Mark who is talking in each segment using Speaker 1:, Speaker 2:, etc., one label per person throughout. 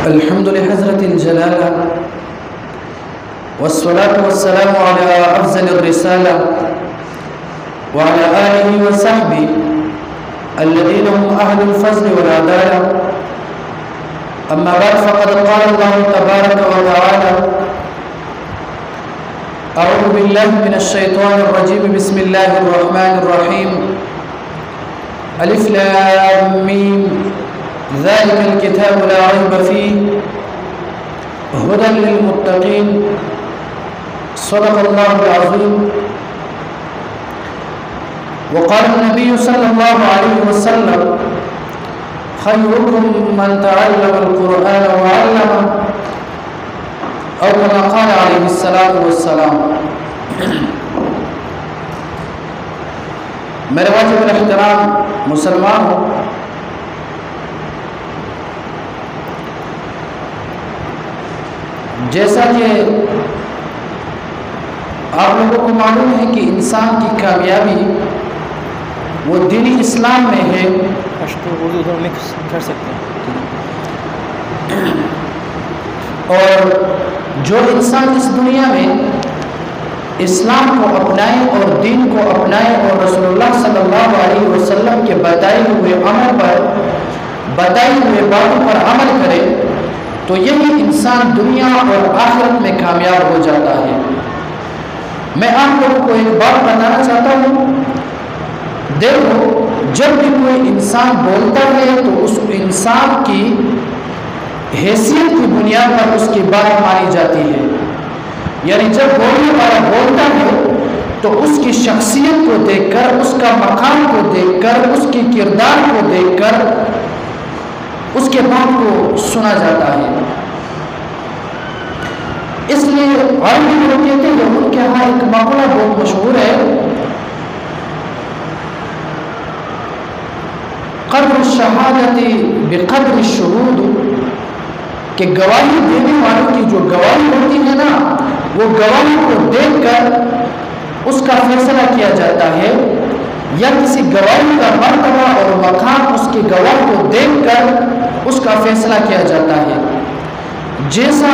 Speaker 1: अल्हम्दुलिल्लाह हज़रतिल जलाला वस्सलातु वस्सलामु अला अफ़ज़लिर रिसाला व अला आलिहि व सहबिहि अल्लज़ीना हुम अहलुल फ़ज़्ल वल अदाला। अम्मा बाद फ़क़द क़ाला अल्लाहु तबारक व तआला अऊज़ु बिल्लाहि मिनश शैतानिर रजीम बिस्मिल्लाहिर रहमानिर रहीम अलिफ लाम मीम ज़ालिकल किताबु ला रैब फ़ीहि हुदल लिल मुत्तक़ीन। सदक़ल्लाहुल अज़ीम। वक़ाल नबी सल्लल्लाहु अलैहि वसल्लम खैरुकुम मन तअल्लमल क़ुरआन व अल्लमह औ कमा क़ाल अलैहिस्सलातु वस्सलाम। मेरे वाजिब एहतराम मुसलमान हो, जैसा कि आप लोगों को मालूम है कि इंसान की कामयाबी वो दीन इस्लाम में है।
Speaker 2: उर्दू मिक्स कर सकते हैं।
Speaker 1: और जो इंसान इस दुनिया में इस्लाम को अपनाए और दीन को अपनाए और रसूलुल्लाह सल्लल्लाहु अलैहि वसल्लम के बताए हुए अमल पर, बताई हुए बातों पर अमल करे, तो यही इंसान दुनिया और आखिरत में कामयाब हो जाता है। मैं आप लोगों को एक बात बताना चाहता हूँ। देखो, जब भी कोई इंसान बोलता है तो उस इंसान की हैसियत की बुनियाद पर उसकी बात मानी जाती है। यानी जब बोलने वाला बोलता है तो उसकी शख्सियत को देखकर, उसका मकाम को देखकर, उसके किरदार को देखकर उसके बात को सुना जाता है। इसलिए अरबी लोग कहते हैं, उनके यहाँ एक मक़ूला बहुत मशहूर है, क़द्र शहादती बिक़द्र शुहूद, कि गवाही देने वालों की जो गवाही होती है ना, वो गवाही को देखकर उसका फैसला किया जाता है, या किसी गवाही का मर्तबा और मकाम उसके गवाह को देखकर उसका फैसला किया जाता है। जैसा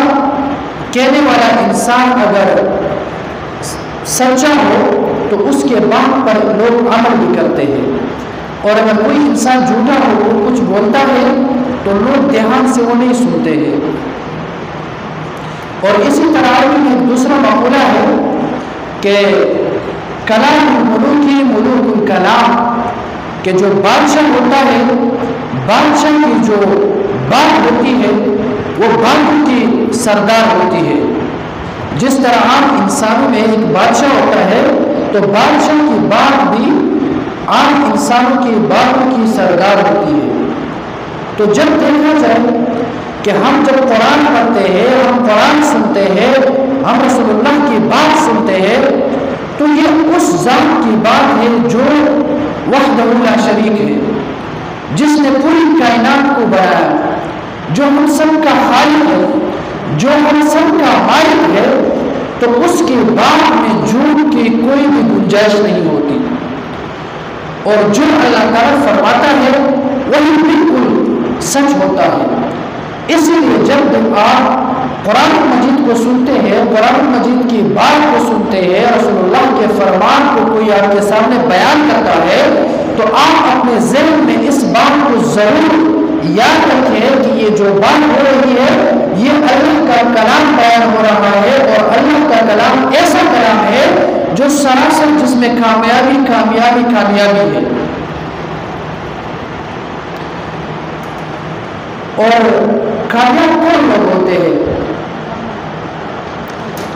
Speaker 1: कहने वाला इंसान अगर सच्चा हो तो उसके बात पर लोग अमल भी करते हैं, और अगर कोई इंसान झूठा हो, वो कुछ बोलता है तो लोग ध्यान से वो नहीं सुनते हैं। और इसी तरह में दूसरा मक़ूला है कि कलाम मुलूकी मुलूकुल कलाम, कि जो बादशाह होता है, बादशाह की जो बात होती है वो बातों की सरदार होती है। जिस तरह आम इंसानों में एक बादशाह होता है, तो बादशाह की बात भी आम इंसानों की बातों की सरदार होती है। तो जब देखा जाए कि हम जब कुरान पढ़ते हैं, हम कुरान सुनते हैं, हम रसूलुल्लाह की बात सुनते हैं, तो ये उस ज़ात की बात है जो वहदहु ला शरीक है, जिसने पूरी कायनात को बनाया, जो हम सब का खालिक है, जो हम सब का मालिक है। तो उसकी बात में झूठ की कोई भी गुंजाइश नहीं होती, और जो अल्लाह ताला फरमाता है वही बिल्कुल सच होता है। इसलिए जब आप कुरान मजीद को सुनते हैं, कुरान मजीद की बात को सुनते हैं, रसूलुल्लाह के फरमान को कोई आपके सामने बयान करता है, तो आप अपने ज़हन में इस बात को ज़रूर याद रखें कि ये जो बात हो रही है ये अल्लाह का कलाम बयान हो रहा है, और अल्लाह का कलाम ऐसा कलाम है जो सरासर जिसमें कामयाबी कामयाबी कामयाबी है। और कामयाब कौन लोग होते हैं?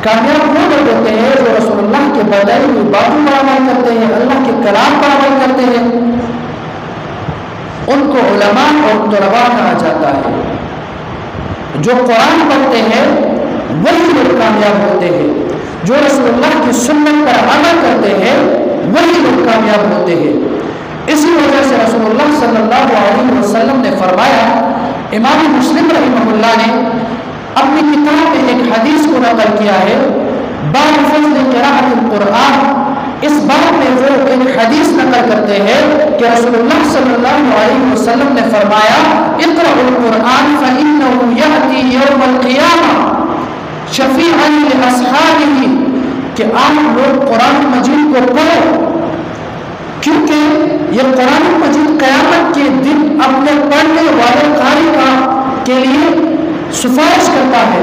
Speaker 1: कामयाब वो लोग होते हैं जो रसूलुल्लाह के बताई हुई बातों पर अमल करते हैं, अल्लाह के कलाम पर अमल करते हैं। उनको उलमा और तुलबा कहा जाता है। जो कुरान पढ़ते हैं वही लोग कामयाब होते हैं, जो रसूलुल्लाह की सुन्नत पर अमल करते हैं वही लोग कामयाब होते हैं। इसी वजह से रसूलुल्लाह सल्लल्लाहु अलैहि वसल्लम ने फरमाया, इमाम मुस्लिम रहमहुल्लाह ने अपनी किताब में एक हदीस को नकल किया है, बाब फ़ज़्ल क़िराअतिल क़ुरआन इस बात में वो एक हदीस नकल करते हैं कि रसूलुल्लाह सल्लल्लाहु अलैहि वसल्लम ने फरमाया, इक़राउल कुरान फ़इन्नहु यअती यौमल क़ियामह शफ़ीअन लिअस्हाबिही, कि आप लोग कुरान मजीद को पढ़ो, क्योंकि ये कुरान मजीद क़यामत के दिन अपने पढ़ने वाले कारी के लिए सिफारिश करता है।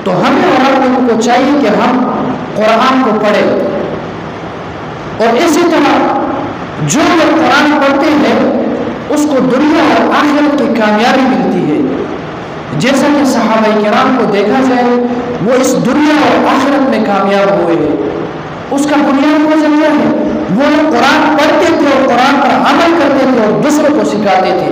Speaker 1: तो हमें और आप लोगों को चाहिए कि हम कुरान को पढ़ें, और इसी तरह जो लोग कुरान पढ़ते हैं उसको दुनिया और आखिरत की कामयाबी मिलती है। जैसा कि सहाबा किराम को देखा जाए, वो इस दुनिया और आखिरत में कामयाब हुए हैं। उसका बुनियादी वजह क्या है? वो लोग कुरान पढ़ते थे और कुरान पर अमल करते थे और दूसरों को सिखाते थे।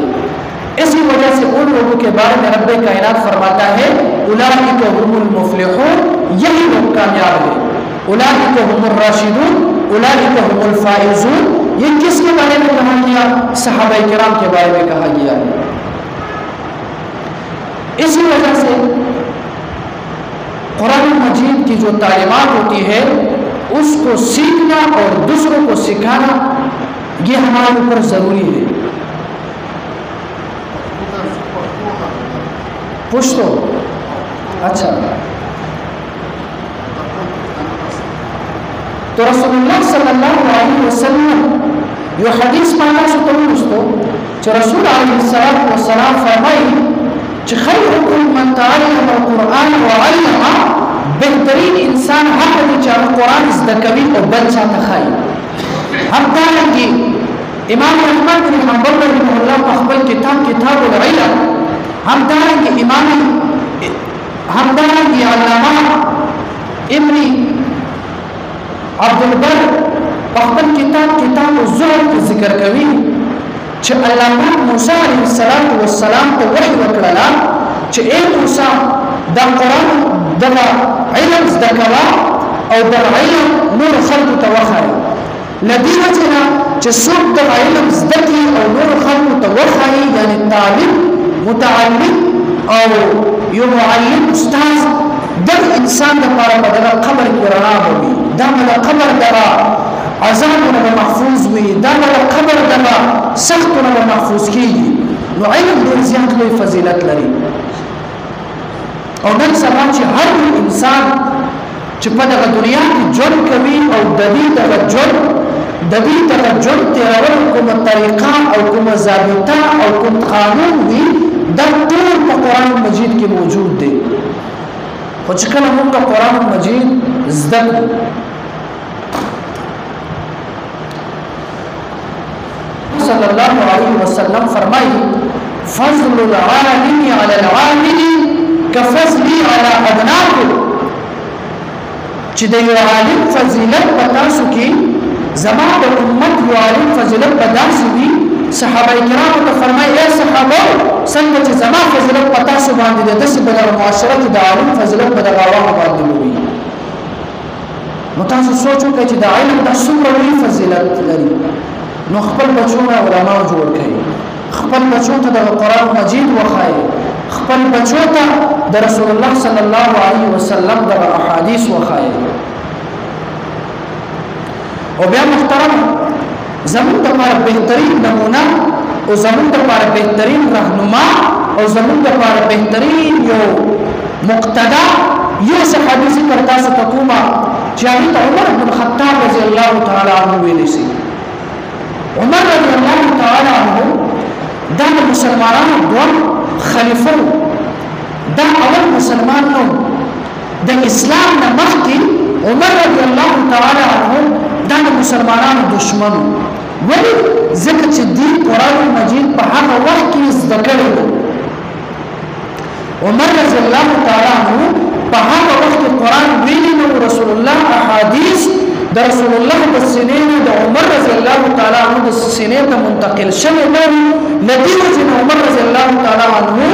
Speaker 1: इसी वजह से उन लोगों के बारे में रब्बे कायनात फरमाता है, उलाइका हुमुल मुफ्लिहून, यही लोग कामयाब है। उलाइका हुमुर राशिदून, उलाइका हुमुल फाइजून। ये किसके बारे में कहा गया? सहाबा किराम के बारे में कहा गया है। इसी वजह से कुरान मजीद की जो तालीमात होती है उसको सीखना और दूसरों को सिखाना ये हमारे ऊपर जरूरी है। पूछ तो अच्छा, तो रसूलुल्लाह सल्लल्लाहु अलैहि वसल्लम यो हदीस माना सो तो जो रसूल अलैहिस्सलाम वसलाम फरमाई कि खैरुकुम मन तअल्लम अल-कुरान व अल्लमा, बेहतरीन इंसान हक है जो कुरान ज़दकवी और बच्चा तखाई। हम कहेंगे इमाम अहमद बिन हंबल रहमहुल्लाह अखबल किताबुल इल्म, हम कहेंगे अल्लामा इब्न अब्दुल बर अखबल किताब-उज़्ज़ुहद के जिक्र कवी च अल्लामा मूसा अलैहिस्सलाम वस्सलाम को वही वकड़ला च ए मूसा दा कुरान दवा इल्म ज़दकवा और दा इल्म नूर खल्क तवखाय लदी वजना च सुब दा इल्म ज़दकी और नूर खल्क तवखाय, यानी तालिब मुतअल्लिम और यो मुअल्लिम उस्ताद दर इंसान दा पारा बदला खबर की रहा होगी, दामला खबर दरा अज़ाब न महफूज हुई, दामला खबर दरा सख्त न महफूज की। नो इल्म देर ज़्यादा कोई फजीलत लरी और नन सभा च हर इंसान च पदा दुनिया की जोन कभी और दबी तक जोन तेरवर कुम तरीका और कुम ज़ाबिता और कुम कानून भी दर तूर का कुरान मजीद के मौजूद दे। खुचकल हम का कुरान मजीद ज़दक सल्लल्लाहु अलैहि वसल्लम फरमाई, फज़लुल आलिमी अलल आमिली कफ़ज़ली अला अदनाकुम, चिदे यो आलिम फजीलत बता सुकी ज़मा व उम्मत यो आलिम फजीलत बता सुकी। सहाबा किराम तो फरमाए, ए सहाबा संग च ज़मा फजीलत बता सुबान दे दस बदर मुआशरत दा आलिम फजीलत बदगावा बात हुई। मुतास सोचो कि दा इल्म दा सुमरी फजीलत लरी, नो खपल बच्चों ना उलमा जोड़ के खपल बच्चों ता कुरान मजीद वखाए, खपल बच्चों ता द रसूलुल्लाह सल्लल्लाहु अलैहि वसल्लम द अहादीस वखाए। और बया मुहतरम ज़मीन द पर बेहतरीन नमूना और ज़मीन द पर बेहतरीन रहनुमा और ज़मीन द पर बेहतरीन यो मुक्तदा यो सहाबी से करता से तकुमा चाहे तो उमर बिन खत्ताब रज़ियल्लाहु तआला अन्हु वेले से उमर रज़ियल्लाहु तआला अन्हु दा मुसलमानों दो खलीफों दा अवल मुसलमान नो द इस्लाम न मखी उमर रज़ियल्लाहु तआला अन्हु दा मुसलमानों दुश्मन वली ज़िक्र दी कुरान मजीद पर हर वक्त की ज़िक्र उमर रज़ियल्लाहु तआला अन्हु पर हर वक्त कुरान वेली नो रसूलुल्लाह अहादीस द रसूलुल्लाह बसने द उमर रज़ियल्लाहु तआला अन्हु द सीने द मुंतकिल शने नो लदी वजन उमर रज़ियल्लाहु तआला अन्हु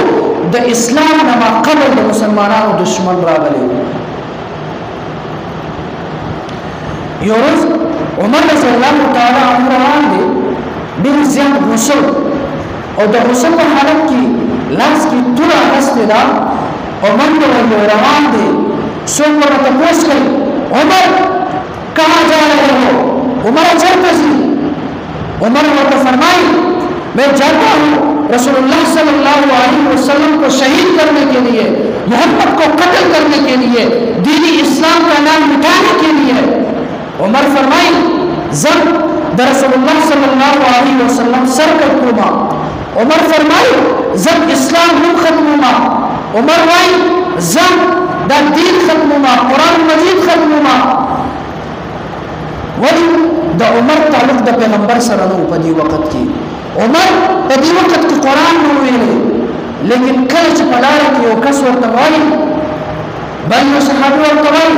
Speaker 1: द इस्लाम नमा कबल द मुसलमानों दुश्मन रागले। योरोज उमर रज़ियल्लाहु तआला अन्हु रवान दे बिन ज़ियाद गुस्सा और द गुस्सा पर हालत की लाश की तुरा हस्तेदा और मन को रवान दे सोमवार तपोस गई, उमर कहाँ जा रहे हो? उमर चलते सी उमर ने फरमाई मैं जाता हूँ रसूलुल्लाह सल्लल्लाहु अलैहि वसल्लम को शहीद करने के लिए, मोहम्मद को कत्ल करने के लिए, दीनी इस्लाम का नाम मिटाने के लिए। उमर फरमाई जब रसूलुल्लाह सल्लल्लाहु अलैहि वसल्लम सर कर कुमा, उमर फरमाई जब इस्लाम हम खत्म हुआ, उमर भाई जब द दीन खत्म हुआ, कुरान मजीद खत्म हुआ, वही द उमर ताल्लुक द पैगंबर सरनो पदी वक्त की उमर पदी वक्त की कुरान में वेले, लेकिन कल पलार की ओ कस और तवाई बल सहाबी और तवाई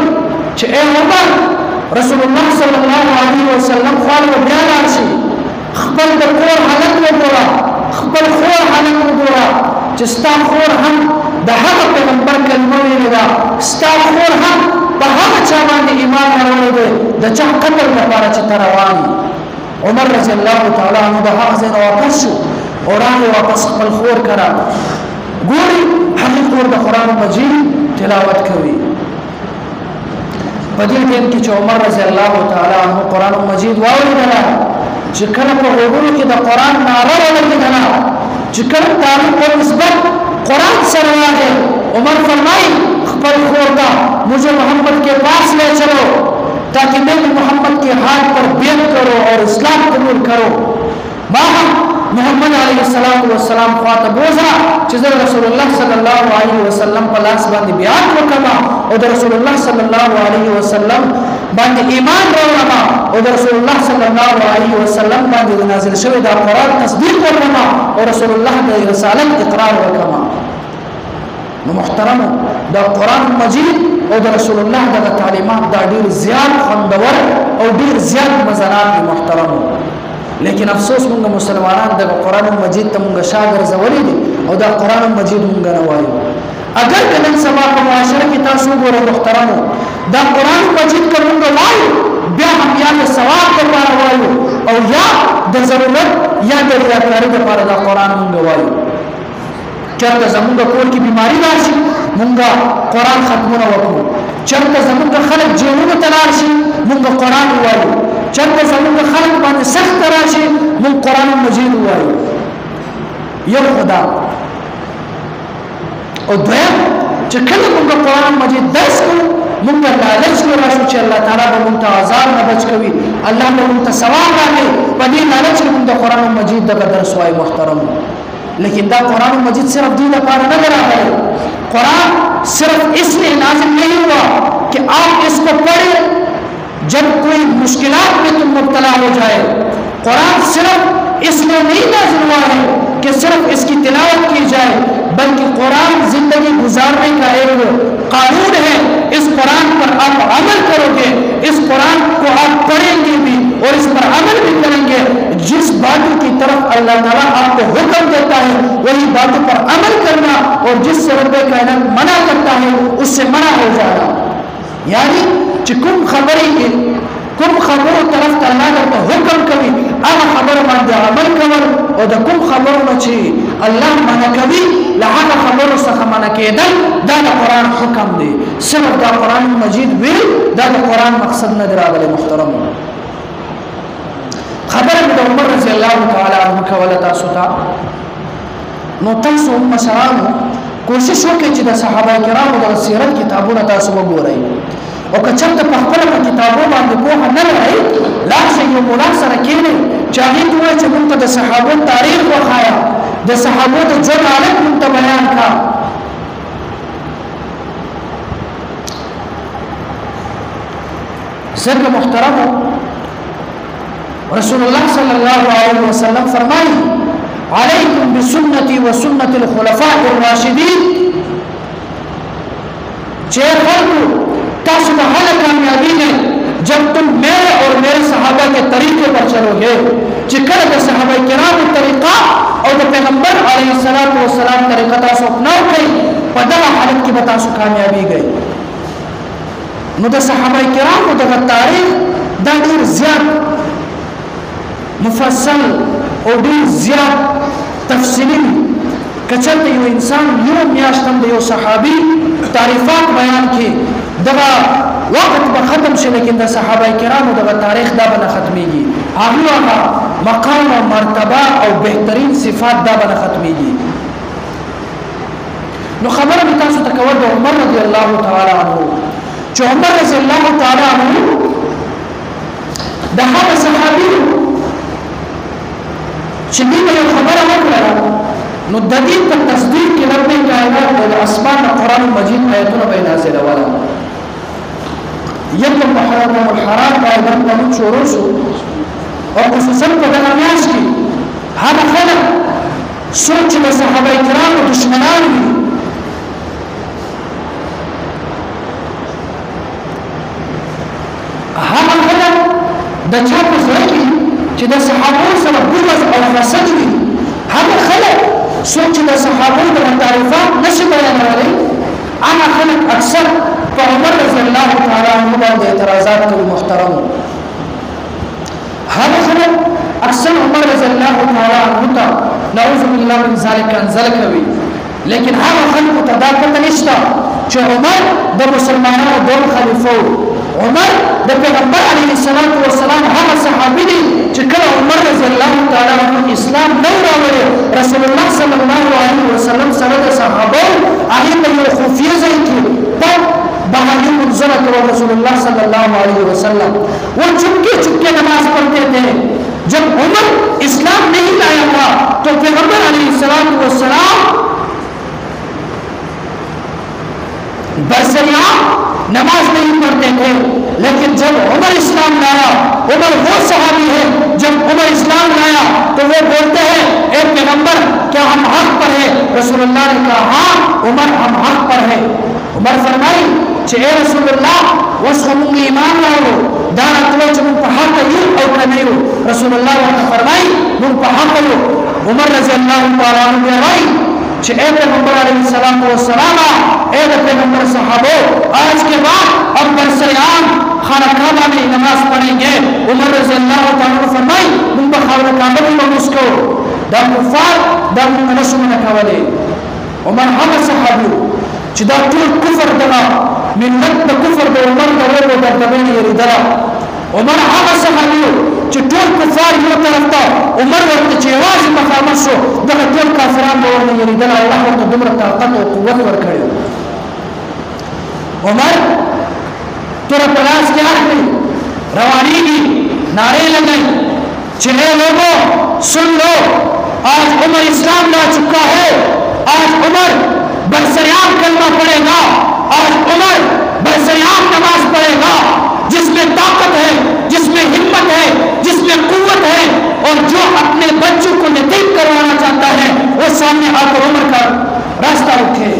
Speaker 1: च ए उमर रसूलुल्लाह सल्लल्लाहु अलैहि वसल्लम ख्वाल व बयान आशी खपल द कोर हालत में बोला, खपल खोर हालत में बोला जिसता खोर हम द हक पैगंबर कलमा वेलेगा, स्ता खोर हम बहाव चावानी ईमान हरवले दे द चा कत्ल न पारा चितरवानी। उमर रज़ी अल्लाह ताला अन्हु द हक से वापस शो और आगे वापस खपल खोर करा गोरी हकी खोर द कुरान मजीद तिलावत करी। पदी दिन की जो उमर रज़ी अल्लाह ताला अन्हु कुरान मजीद वावली दना जिकन को होगुल की द कुरान नारा वाली दना जिकन तारीख को निस्बत कुरान से रहा है। उमर फरमाई खपल खोर का मुझे मोहम्मद के पास ले चलो ताकि मैं भी मोहम्मद के हाथ पर बेत करो और इस्लाम कबूल करो। बाहर मोहम्मद अलैहिस्सलातु वस्सलाम ख्वात बोझा जिधर रसूलुल्लाह सल्लल्लाहु अलैहि वसल्लम पलास बांधी बयान को कमा और रसूलुल्लाह सल्लल्लाहु अलैहि वसल्लम बांधी ईमान रोमा और रसूलुल्लाह सल्लल्लाहु अलैहि वसल्लम बांधी नाज़िल शुदा द कुरान तस्दीक को कमा और रसूलुल्लाह द रिसालत इकरार को कमा। नो मुहतरम द कुरान मजीद और रसूलुल्लाह द तालीमात द ढेर ज़्यादा खंदवर और ढेर ज़्यादा मज़ारात की मुहतरम। लेकिन अफसोस मुंगा मुसलमान द कुरान मजीद त मुंगा शागर जवली दी और द कुरान मजीद मुंगा नवायो। अगर कलन समा को मुआशरा की तासु गोरे मुहतरम द कुरान मजीद का मुंगा वायो ब्या हम या के सवाब कर पारा वायो और या द जरूरत या द रियाकारी द पारा द कुरान मुंगा वायो। चरता जमुंगा कोल की बीमारी राशि मुंगा कुरान खत्म न वको, चरता जमुंगा खलक जेलू में तलाशी मुंगा कुरान वायो, चरता जमुंगा खलक बाने सख्त राशि मुंग कुरान मजीद वायो। ये खुदा और दया चकल मुंगा कुरान मजीद दस को मुंगा लालच को राशि च अल्लाह ताला ब मुंता आजाद न बच कवी अल्लाह ने मुंता सवाब राखे पदी लालच मुंगा कुरान मजीद द दर्स वाई मुहतरम। लेकिन दा कुरान मजीद सिर्फ दीन पार न लगा है। कुरान सिर्फ इसलिए नाजिल नहीं हुआ कि आप इसको पढ़े जब कोई मुश्किलात में तुम मुब्तला हो जाए। कुरान सिर्फ इसलिए नहीं नाजिल हुआ है कि सिर्फ इसकी तिलावत की जाए, बल्कि कुरान जिंदगी गुजारने का एक कानून है। इस कुरान पर आप अमल करोगे, इस कुरान को आप पढ़ेंगे भी और इस पर अमल भी करेंगे। जिस बातों की तरफ अल्लाह ताला आपको हुक्म देता है वही बातों पर अमल करना और जिससे रब्बे कायनात मना करता है उससे मना हो जाना। यानी कुम खबरी के कुम खबरों तरफ अल्लाह का हुक्म कभी अब खबर मानते अमल कवर और द कुम खबरों न छी अल्लाह मना कभी लहा का खबरों से मना के दल दादा कुरान हुक्म दे सिर्फ दा कुरान मजीद भी दादा कुरान मकसद नजर आगले मुहतरम। खबर में उमर रज़ी अल्लाह ताला अन्हु का वाला तासुता नो तासु मसलाम कोशिश वके च द सहाबा किराम द सीरत किताबों तासु वगोरई और कचम द पखपल में किताबों बांध को न रही लाख से यो मुलासर केने चाहे तो च मुंत द सहाबों तारीख वखाया द सहाबों द जो हालत मुंत बयान का सर मुहतरम रसूलुल्लाह सल्लल्लाहु अलैहि वसल्लम फरमाई अलैकुम बिसुन्नती व सुन्नतिल खुलफाइर राशिदीन जे फर्क तासु हल कामयाबी है जब तुम मेरे और मेरे सहाबा के तरीके पर चलोगे जिक्र के सहाबा किराम तरीका और पैगंबर अलैहिस्सलातु वस्सलाम तरीका तासु अपनाओ गई पदा हालत की बतासु कामयाबी गई मुद सहाबा किराम द तारीख दादीर ज़ियाद मुफस्सल और ढेर ज़्यादा तफसीली कचरते यो इंसान यो म्याश्तम दे यो सहाबी तारीफात बयान की دغه وقت به ختم شي لیکن د صحابه کرامو دغه تاریخ دا به نه ختميږي هغه مقام او مرتبه او بهترین صفات دا به نه ختميږي نو خبره به تاسو ته کوم د عمر رضی الله تعالی عنہ چې عمر رضی الله تعالی عنہ د هغه صحابي چې دغه خبره وکړه نو د دې په تصدیق کې رب کائنات د اسمان قرآن مجید آیتونه به نازله ولا یکم محرم الحرام باندې په شروع شو او خصوصا په دغه میاشت کې هغه خلک سوچ د صحابه کرامو دشمنان دي هغه خلک د چا په ځای کې چې د صحابو سره بغض او حسد وي هغه خلک سوچ د صحابو د تعریفات نشي بیانولی هغه خلک اکثر په عمر رضی الله تعالی عنہ باندې اعتراضات کوي محترم هغه خلک اکثر عمر رضی الله تعالی عنہ ته نعوذ بالله من ذلک انزل کوي لیکن هغه خلک ته دا پته نشته چې عمر د مسلمانانو دوه خلیفہ عمر د پیغمبر علیه السلام هغه صحابي دي چې کله عمر رضی الله تعالی عنہ اسلام نو راوړي رسول الله صلی الله علیه وسلم سره د صحابه هغه په یو خفیه ځای کې په بهانه منظره کړو رسول الله صلی الله علیه وسلم وہ چپکے چپکے نماز پڑھتے تھے جب عمر اسلام نہیں لایا تھا تو پیغمبر علیہ السلام برسریاں نماز نہیں پڑھتے تھے لیکن جب عمر اسلام لایا عمر وہ صحابی ہے جب عمر اسلام لایا تو وہ بولتے ہیں اے پیغمبر کیا ہم حق پر ہیں رسول اللہ نے کہا ہاں عمر ہم حق پر ہیں عمر فرمائی چې اے رسول الله وسخم ایمان راو دا راتلو چې موږ په حق یو او کنه یو رسول الله فرمائی موږ په حق یو عمر رضی الله تعالی عنہ راي چې اے پیغمبر علیہ السلام اے پیغمبر صحابو آج کے بعد اب برسیان خانہ کعبہ میں نماز پڑھیں گے عمر رضی اللہ تعالی عنہ فرمائی من بخانہ کعبہ میں مسکو دا کفار دا منشو من کولے عمر هغه صحابي چې دا ټول کفر دغه ملت د کفر د عمر د ورو د دبن یریدل عمر هغه صحابي چې ټول کفار یو طرف ته عمر ورته چې واځي مخامخ شو دغه ټول کافران به ورنه یریدل الله ورته دومره طاقت او قوت ورکړي عمر تر پلاس کې اخلي روانيږي نعرے لگائی چې لوگوں سن لو آج عمر اسلام لا چکا ہے آج عمر برسریام کلمہ پڑھے گا آج عمر برسریام نماز پڑھے گا جس میں طاقت ہے جس میں ہمت ہے جس میں قوت ہے اور جو اپنے بچوں کو یتیم کروانا چاہتا ہے وہ سامنے آ کر عمر کا راستہ رکھے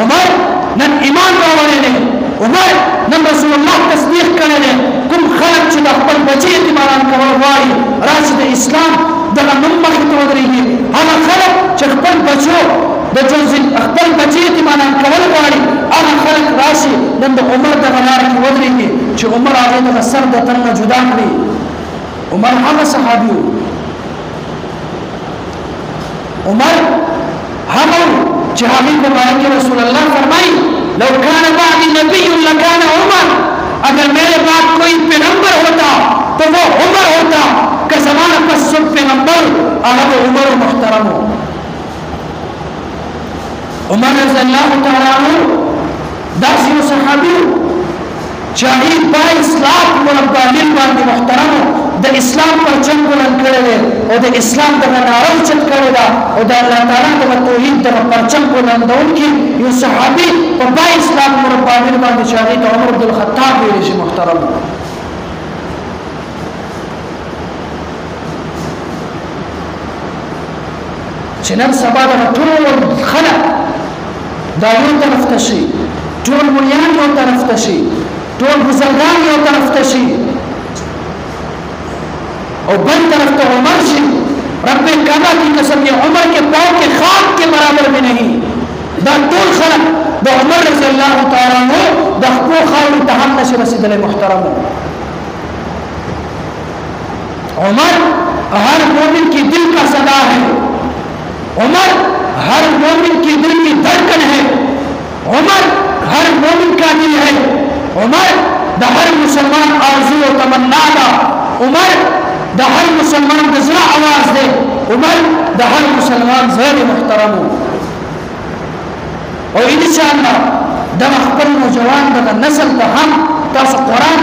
Speaker 1: عمر نن ایمان راوړی دی عمر نن رسول الله تصدیق کړی دی کوم خلک چې د خپل بچي یتیمانان کول غواړي راشي د اسلام دغه نوم مخې ته ودرېږي هغه خلک چې خپل بچو د خپل بچي یتیمانان کول غواړي هغه خلک راشي نن د عمر دغه لاره کې ودرېږي چې عمر هغه دغه سر د تن نه جدا کړي عمر هغه صحابي عمر هغه چې هغه مبارک رسول الله فرمایي لو كان بعد نبي لكان عمر اگر میرے بعد کوئی پیغمبر ہوتا تو وہ عمر ہوتا کہ زمانہ پس سب پیغمبر اگر عمر محترم ہو عمر رضی اللہ تعالی عنہ داسی و صحابی شاہید با اسلام مربع دل باندې محترم د اسلام پر چنګ بلند کړی دی او د اسلام د نارو چت کړی دا او د الله تعالی د توحید د پرچم بلندونکي یو صحابي په با اسلام مربع دل باندې شاهد عمر بن الخطاب ویل شي محترم چنن سبا د ټول خلق دا یو طرف ته شي ټول مليان یو طرف ته شي ټول بزرگان یو طرف ته شي اور بل طرف تو عمر شي رب کعبہ کی قسم یہ عمر کے پاؤں کے خاک کے برابر بھی نہیں دا ټول خلق دا عمر رضی اللہ تعالی عنہ دا خپل خاور ته نشي رسیدل محترم عمر ہر مومن کی دل کا صدا ہے عمر ہر مومن کی دل کی دھڑکن ہے عمر ہر مومن کا دل ہے عمر د هر مسلمان آرزو او تمنا ده عمر د هر مسلمان د زړه आवाज ده عمر د هر مسلمان زړه محترم او ان شاء الله د خپل نوجوان د نسل ته هم تاسو قران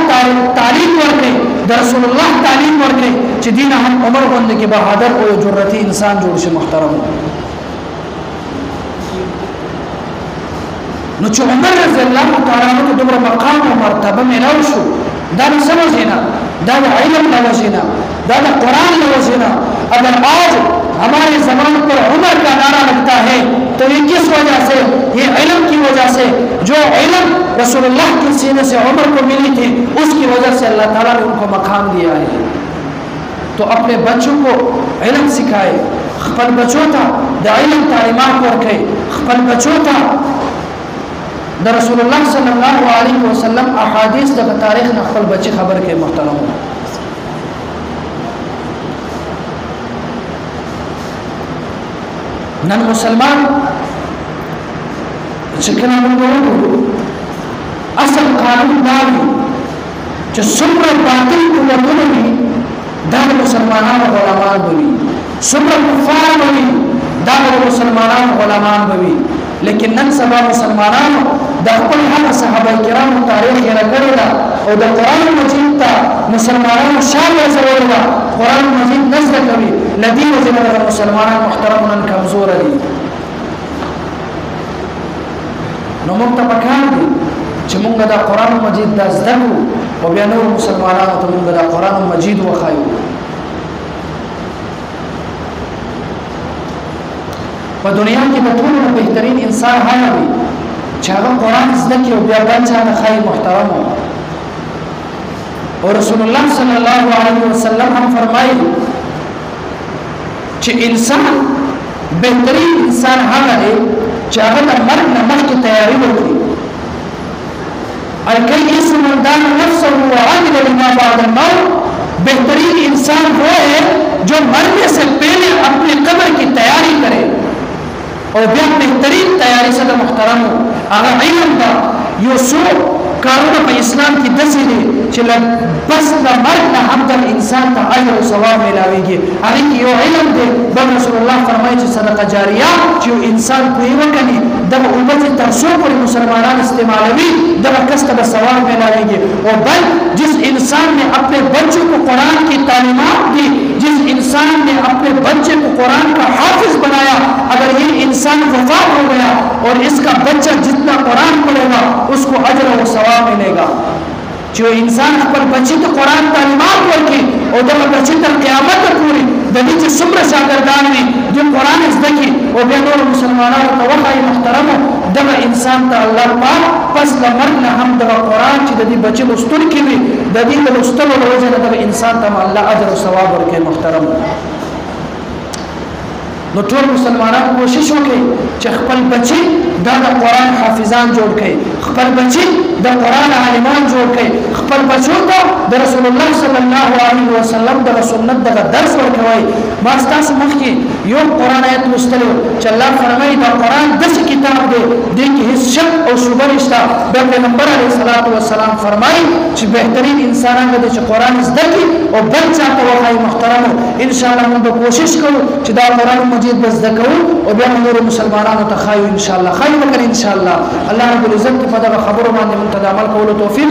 Speaker 1: تعلیم ورکړي د رسول الله تعلیم ورکړي چې دین هم عمر باندې کې بهادر او جرأتي انسان جوړ شي محترم نو چې عمر رضی الله تعالی عنہ دومره مقام او مرتبه ملو شو دا سمجھنا دا علم نوجنا دا قرآن نوجنا اگر آج ہمارے زمان پر عمر کا نعرہ لگتا ہے تو یہ کس وجہ سے یہ علم کی وجہ سے جو علم رسول اللہ کے سینے سے عمر کو ملی تھی اس کی وجہ سے اللہ تعالیٰ نے ان کو مقام دیا ہے تو اپنے بچوں کو علم سکھائے خپل بچوں تھا دا علم تعلیمات ورکھے خپل بچوں تھا دا رسول اللہ صلی اللہ علیہ وسلم احادیث دا تاریخ نخبل بچی خبر کے محترم نن مسلمان چکنا منگو اصل قانون داوی چه سمر باطل قوتون بھی دار مسلمانان غلامان بوی سمر کفار بوی دار مسلمانان غلامان بوی لیکن نن سبا مسلمانان د خپل هغه صحابه کرامو تاریخ یې راکړی دا او د قران مجید ته مسلمانانو شامل زول دا قران مجید نزل کوي لدی وجنه مسلمانان محترمون کمزور دي نو موږ ته پکار دي چې موږ د قران مجید د زدهو او بیا نور مسلمانانو ته موږ د قران مجید وخایو په دنیا کې د ټولو بهترین انسان هغه دی چې هغه قرآن زده کړي او بیا باندې هغه خیر محترم او رسول الله صلی الله علیه وسلم هم فرمایي چې انسان بهترین انسان هغه دی چې هغه د مرګ نه مخکې تیاری وکړي الکیس من دان نفسه وعمل لما بعد الموت بهترین انسان وہ ہے جو مرنے سے پہلے اپنے قبر کی تیاری کرے او بیا بهترین تیاری سره محترم هغه علم دا یو څو کارونه په اسلام کې دسي دي چې بس د مرګ نه هم د انسان ته اجر او ثواب ملاويږي هغه یو علم دی بل رسول الله فرمایي چې صدقه جاریه چې انسان کوي وکړي د امت ترسو پر مسلمانان استعمالوي د کسب ثواب ملاويږي او بل جس انسان نے اپنے بچوں کو قرآن کی تعلیمات دی جس انسان نے اپنے بچے کو قرآن کا حافظ بنایا اگر یہ انسان وفات ہو گیا اور اس کا بچہ جتنا قرآن پڑھے گا اس کو اجر و ثواب ملے گا جو انسان پر بچی تو قرآن تعلیمات ورکی اور دغه بچی تر قیامت پوری د دې چې څومره شاګردان دي چې قرآن زده کړي او بیا نور مسلمانانو ته وخایي محترمو دغه انسان ته الله پاک پس د مرګ نه هم دغه قرآن چې د دې بچي لوستل کوي د دې د لوستلو له وجې نه دغه انسان ته الله اجر او ثواب ورکوي محترمو نو ټول مسلمانان کوشش وکړي چې خپل بچي د قرآن حافظان جوړ کړي خپل بچي د قرآن عالمان جوړ کړي خپل بچو ته د رسول الله صلی الله علیه وسلم د سنت د درس ورکوي ما تاسو مخکې یو قرآن آیت مستلو چې الله فرمایي دا قرآن داسې کتاب دی د کې هیڅ شک او شبهه نشته د پیغمبر علیه الصلاۃ والسلام فرمایي چې بهترین انسانان دي چې قرآن زده کړي او بل چاته وایي محترمو ان شاء الله موږ کوشش کوو چې دا قرآن مجید بس زده کوو او بیا موږ مسلمانانو ته خایو ان شاء الله خیر وکړي ان شاء الله الله رب العزت په دغه خبرو باندې موږ ته عمل کولو توفیق